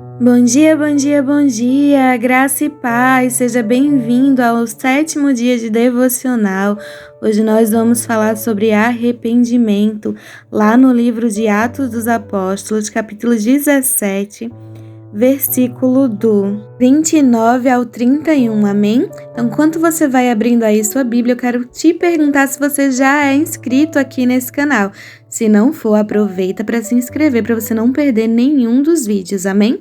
Bom dia, bom dia, bom dia, graça e paz, seja bem-vindo ao 7º dia de devocional. Hoje nós vamos falar sobre arrependimento, lá no livro de Atos dos Apóstolos, capítulo 17, versículo do 29 ao 31, amém? Então, enquanto você vai abrindo aí sua Bíblia, eu quero te perguntar se você já é inscrito aqui nesse canal. Se não for, aproveita para se inscrever para você não perder nenhum dos vídeos, amém?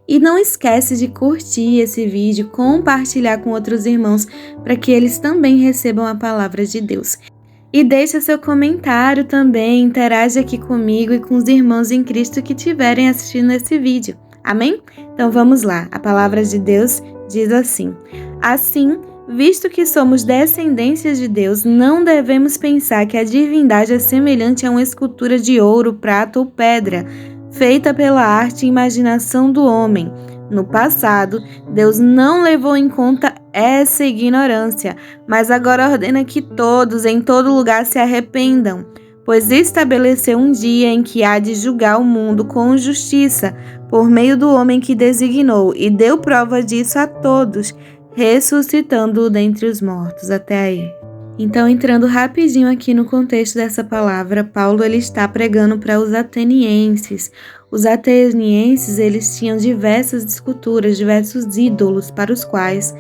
E não esquece de curtir esse vídeo, compartilhar com outros irmãos para que eles também recebam a palavra de Deus. E deixa seu comentário também, interage aqui comigo e com os irmãos em Cristo que estiverem assistindo esse vídeo. Amém? Então vamos lá, a palavra de Deus diz assim: Assim, visto que somos descendências de Deus, não devemos pensar que a divindade é semelhante a uma escultura de ouro, prata ou pedra, feita pela arte e imaginação do homem. No passado, Deus não levou em conta essa ignorância, mas agora ordena que todos, em todo lugar, se arrependam, pois estabeleceu um dia em que há de julgar o mundo com justiça, por meio do homem que designou, e deu prova disso a todos, ressuscitando-o dentre os mortos. Até aí. Então, entrando rapidinho aqui no contexto dessa palavra, Paulo ele está pregando para os atenienses. Os atenienses eles tinham diversas esculturas, diversos ídolos para os quais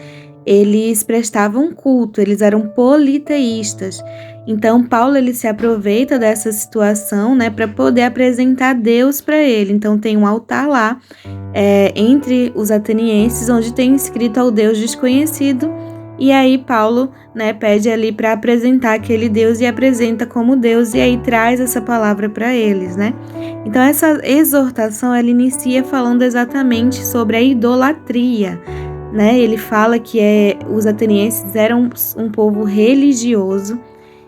eles prestavam culto, eles eram politeístas. Então, Paulo ele se aproveita dessa situação, para poder apresentar Deus para ele. Então, tem um altar lá entre os atenienses, onde tem escrito ao Deus desconhecido. E aí, Paulo pede ali para apresentar aquele Deus e apresenta como Deus, e aí traz essa palavra para eles, Então, essa exortação ela inicia falando exatamente sobre a idolatria. Ele fala que os atenienses eram um povo religioso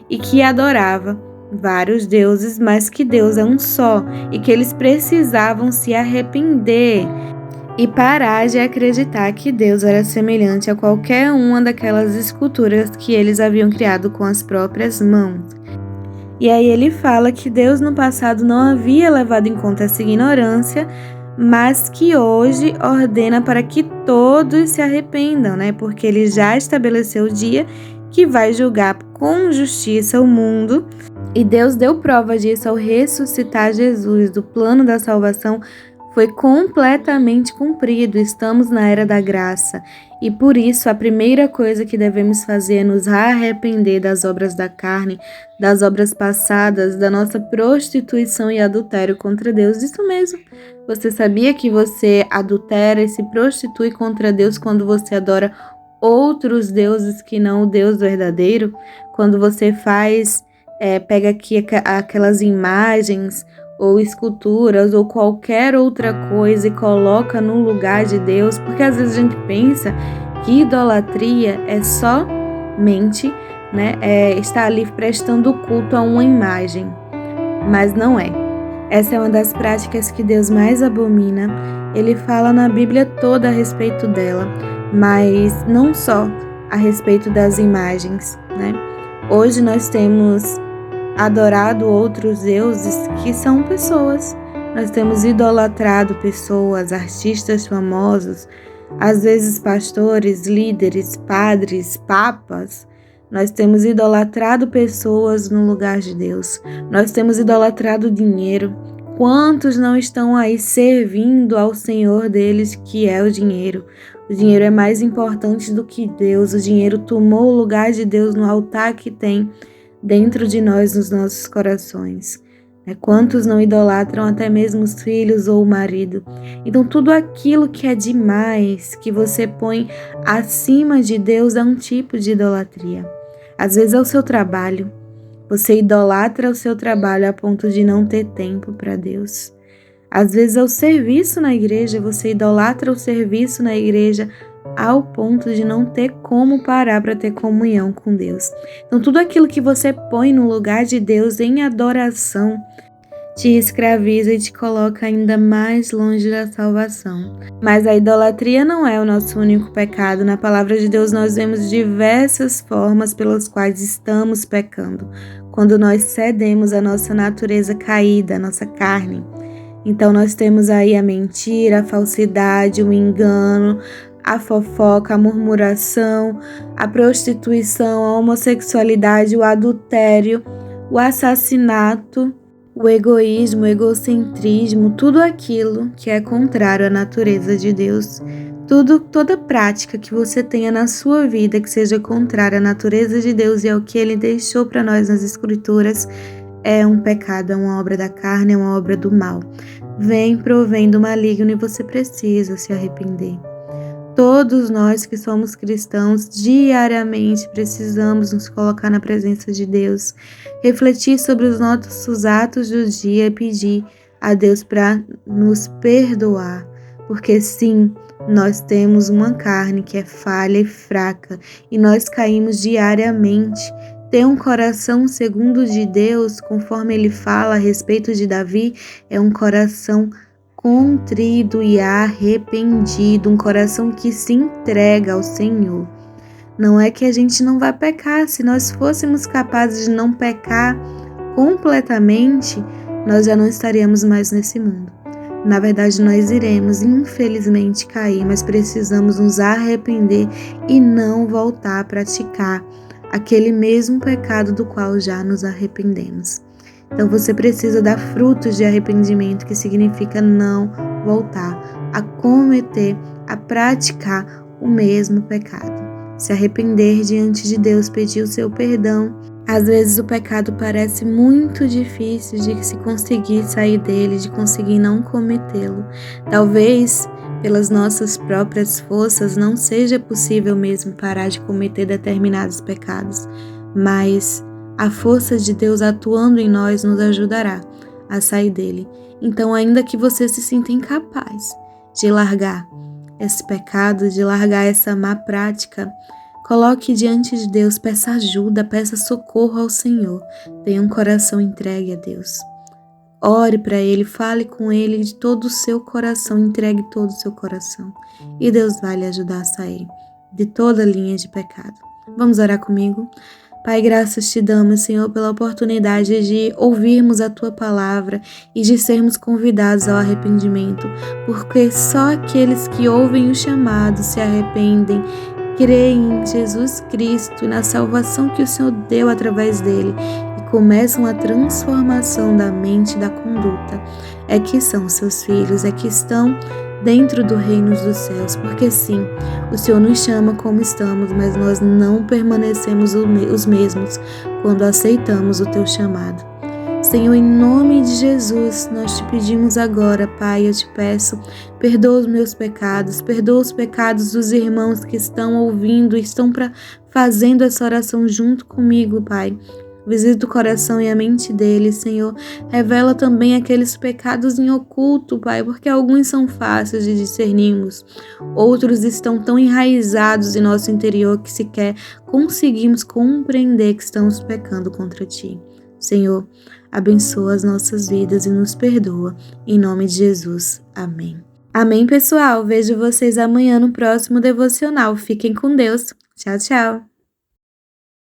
e que adorava vários deuses, mas que Deus é um só e que eles precisavam se arrepender e parar de acreditar que Deus era semelhante a qualquer uma daquelas esculturas que eles haviam criado com as próprias mãos. E aí ele fala que Deus no passado não havia levado em conta essa ignorância, mas que hoje ordena para que todos se arrependam, porque ele já estabeleceu o dia que vai julgar com justiça o mundo, e Deus deu prova disso ao ressuscitar Jesus. O plano da salvação foi completamente cumprido, estamos na era da graça, e por isso a primeira coisa que devemos fazer é nos arrepender das obras da carne, das obras passadas, da nossa prostituição e adultério contra Deus. Isso mesmo, você sabia que você adultera e se prostitui contra Deus quando você adora outros deuses que não o Deus verdadeiro? Quando você pega aqui aquelas imagens ou esculturas, ou qualquer outra coisa e coloca no lugar de Deus, porque às vezes a gente pensa que idolatria é somente, estar ali prestando culto a uma imagem, mas não é. Essa é uma das práticas que Deus mais abomina. Ele fala na Bíblia toda a respeito dela, mas não só a respeito das imagens, Hoje nós temos adorado outros deuses que são pessoas. Nós temos idolatrado pessoas, artistas famosos, às vezes pastores, líderes, padres, papas. Nós temos idolatrado pessoas no lugar de Deus. Nós temos idolatrado dinheiro. Quantos não estão aí servindo ao Senhor deles, que é o dinheiro? O dinheiro é mais importante do que Deus. O dinheiro tomou o lugar de Deus no altar que tem dentro de nós, nos nossos corações. Quantos não idolatram até mesmo os filhos ou o marido? Então, tudo aquilo que é demais, que você põe acima de Deus, é um tipo de idolatria. Às vezes é o seu trabalho. Você idolatra o seu trabalho a ponto de não ter tempo para Deus. Às vezes é o serviço na igreja, você idolatra o serviço na igreja ao ponto de não ter como parar para ter comunhão com Deus. Então, tudo aquilo que você põe no lugar de Deus em adoração te escraviza e te coloca ainda mais longe da salvação. Mas a idolatria não é o nosso único pecado. Na palavra de Deus nós vemos diversas formas pelas quais estamos pecando. Quando nós cedemos a nossa natureza caída, a nossa carne, Então nós temos aí a mentira, a falsidade, o engano, a fofoca, a murmuração, a prostituição, a homossexualidade, o adultério, o assassinato, o egoísmo, o egocentrismo, tudo aquilo que é contrário à natureza de Deus. Toda prática que você tenha na sua vida que seja contrária à natureza de Deus e ao que Ele deixou para nós nas Escrituras é um pecado, é uma obra da carne, é uma obra do mal. Provém do maligno e você precisa se arrepender. Todos nós que somos cristãos, diariamente precisamos nos colocar na presença de Deus, refletir sobre os nossos atos do dia e pedir a Deus para nos perdoar, porque sim, nós temos uma carne que é falha e fraca e nós caímos diariamente. Ter um coração segundo de Deus, conforme ele fala a respeito de Davi, é um coração contrito e arrependido, um coração que se entrega ao Senhor. Não é que a gente não vai pecar, se nós fôssemos capazes de não pecar completamente, nós já não estaríamos mais nesse mundo. Na verdade, nós iremos, infelizmente, cair, mas precisamos nos arrepender e não voltar a praticar aquele mesmo pecado do qual já nos arrependemos. Então você precisa dar frutos de arrependimento, que significa não voltar a cometer, a praticar o mesmo pecado. Se arrepender diante de Deus, pedir o seu perdão. Às vezes o pecado parece muito difícil de se conseguir sair dele, de conseguir não cometê-lo. Talvez pelas nossas próprias forças não seja possível mesmo parar de cometer determinados pecados, mas a força de Deus atuando em nós nos ajudará a sair dele. Então, ainda que você se sinta incapaz de largar esse pecado, de largar essa má prática, coloque diante de Deus, peça ajuda, peça socorro ao Senhor. Tenha um coração entregue a Deus. Ore para Ele, fale com Ele de todo o seu coração, entregue todo o seu coração. E Deus vai lhe ajudar a sair de toda linha de pecado. Vamos orar comigo? Pai, graças te damos, Senhor, pela oportunidade de ouvirmos a Tua palavra e de sermos convidados ao arrependimento, porque só aqueles que ouvem o chamado se arrependem, creem em Jesus Cristo e na salvação que o Senhor deu através dele e começam a transformação da mente e da conduta, é que são seus filhos, é que estão dentro do reino dos céus, porque sim, o Senhor nos chama como estamos, mas nós não permanecemos os mesmos quando aceitamos o Teu chamado. Senhor, em nome de Jesus, nós te pedimos agora, Pai, eu te peço, perdoa os meus pecados, perdoa os pecados dos irmãos que estão ouvindo e estão fazendo essa oração junto comigo, Pai. Visita o coração e a mente deles, Senhor. Revela também aqueles pecados em oculto, Pai, porque alguns são fáceis de discernirmos. Outros estão tão enraizados em nosso interior que sequer conseguimos compreender que estamos pecando contra Ti. Senhor, abençoa as nossas vidas e nos perdoa. Em nome de Jesus. Amém. Amém, pessoal. Vejo vocês amanhã no próximo devocional. Fiquem com Deus. Tchau, tchau.